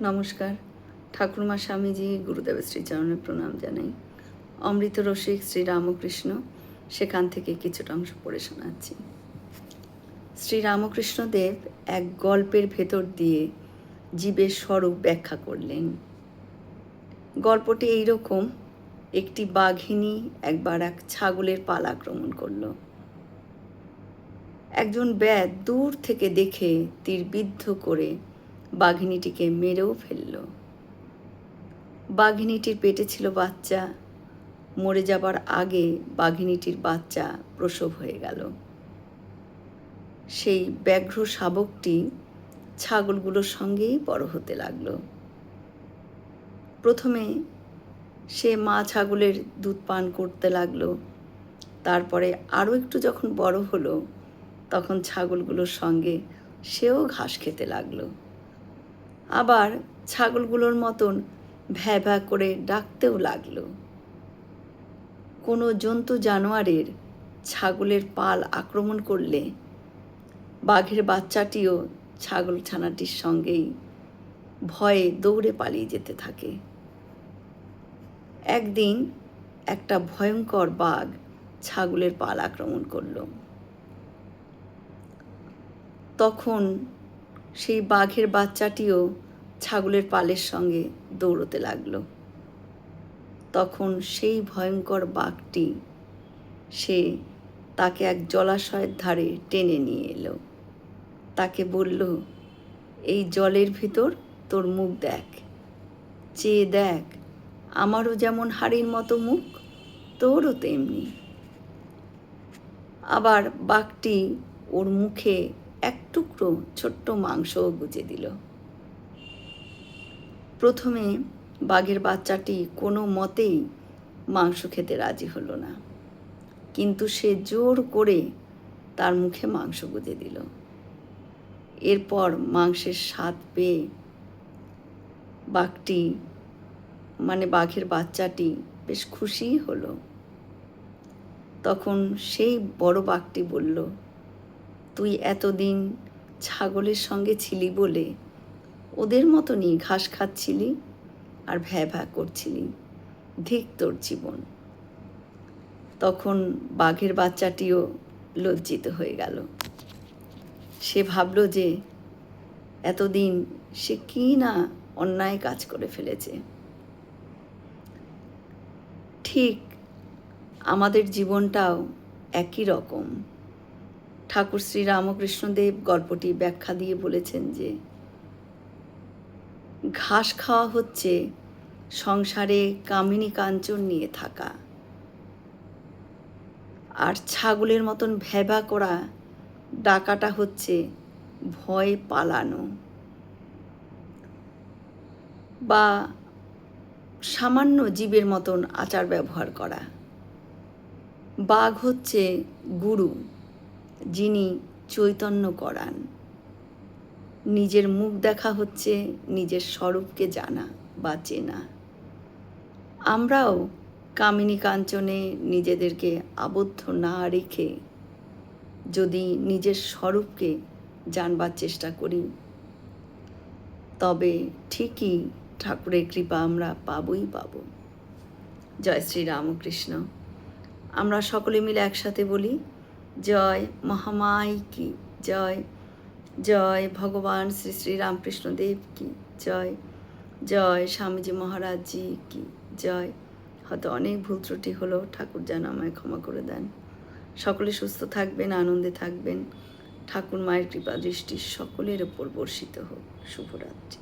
নমস্কার। ঠাকুরমা স্বামীজি গুরুদেবের শ্রীচরণে প্রণাম জানাই। অমৃত রসিক শ্রীরামকৃষ্ণ, সেখান থেকে কিছুটা অংশ পড়ে শোনাচ্ছি। শ্রীরামকৃষ্ণদেব এক গল্পের ভেতর দিয়ে জীবের স্বরূপ ব্যাখ্যা করলেন। গল্পটি এইরকম: একটি বাঘিনী একবার এক ছাগলের পাল আক্রমণ করল। একজন ব্যাদ দূর থেকে দেখে তীরবিদ্ধ করে বাঘিনীটিকে মেরেও ফেলল। বাঘিনীটির পেটে ছিল বাচ্চা। মরে যাবার আগে বাঘিনীটির বাচ্চা প্রসব হয়ে গেল। সেই ব্যাঘ্র শাবকটি ছাগলগুলোর সঙ্গেই বড় হতে লাগলো। প্রথমে সে মা ছাগলের দুধ পান করতে লাগলো। তারপরে আরও একটু যখন বড় হলো, তখন ছাগলগুলোর সঙ্গে সেও ঘাস খেতে লাগলো। আবার ছাগলগুলোর মতন ভ্যা ভ্যা করে ডাকতেও লাগলো। কোনো জন্তু জানোয়ারের ছাগলের পাল আক্রমণ করলে বাঘের বাচ্চাটিও ছাগল ছানাটির সঙ্গেই ভয়ে দৌড়ে পালিয়ে যেতে থাকে। একদিন একটা ভয়ঙ্কর বাঘ ছাগলের পাল আক্রমণ করল। তখন সেই বাঘের বাচ্চাটিও ছাগলের পালের সঙ্গে দৌড়তে লাগলো। তখন সেই ভয়ঙ্কর বাঘটি তাকে এক জলাশয়ের ধারে টেনে নিয়ে এলো। তাকে বলল, এই জলের ভিতর তোর মুখ দেখ, চেয়ে দেখ, আমারও যেমন হাড়ির মতো মুখ, তোরও তেমনি। আবার বাঘটি ওর মুখে এক টুকরো ছোট্ট মাংসও গুজে দিল। প্রথমে বাঘের বাচ্চাটি কোনো মতেই মাংস খেতে রাজি হলো না, কিন্তু সে জোর করে তার মুখে মাংস গুজে দিল। এরপর মাংসের স্বাদ পেয়ে বাঘের বাচ্চাটি বেশ খুশিই হলো। তখন সেই বড় বাঘটি বলল, তুই এতদিন ছাগলের সঙ্গে ছিলি বলে ওদের মতনই ঘাস খাচ্ছিলি আর ভ্যা ভ্যা করছিলি, ধিক তোর জীবন। তখন বাঘের বাচ্চাটিও লজ্জিত হয়ে গেল। সে ভাবল যে এতদিন সে কি না অন্যায় কাজ করে ফেলেছে। ঠিক আমাদের জীবনটাও একই রকম। ঠাকুর শ্রী রামকৃষ্ণদেব গল্পটি ব্যাখ্যা দিয়ে বলেছেন যে ঘাস খাওয়া হচ্ছে সংসারে কামিনী কাঞ্চন নিয়ে থাকা, আর ছাগলের মতন ভ্যাবা করা ডাকাটা হচ্ছে ভয় পালানো বা সামান্য জীবের মতন আচার ব্যবহার করা। বাঘ হচ্ছে গুরু, যিনি চৈতন্য করান। নিজের মুখ দেখা হচ্ছে নিজের স্বরূপকে জানা বা চেনা। আমরাও কামিনী কাঞ্চনে নিজেদেরকে আবদ্ধ না রেখে যদি নিজের স্বরূপকে জানবার চেষ্টা করি, তবে ঠিকই ঠাকুরের কৃপা আমরা পাবই পাব। জয় শ্রী রামকৃষ্ণ। আমরা সকলে মিলে একসাথে বলি, জয় মহামাই কি জয়, জয় ভগবান শ্রী শ্রী রামকৃষ্ণদেব কি জয়, জয় স্বামীজি মহারাজজি কি জয়। হয়তো অনেক ভুল ত্রুটি হলো, ঠাকুর যেন আমায় ক্ষমা করে দেন। সকলে সুস্থ থাকবেন, আনন্দে থাকবেন। ঠাকুর মায়ের কৃপা দৃষ্টি সকলের ওপর বর্ষিত হোক। শুভরাত্রি।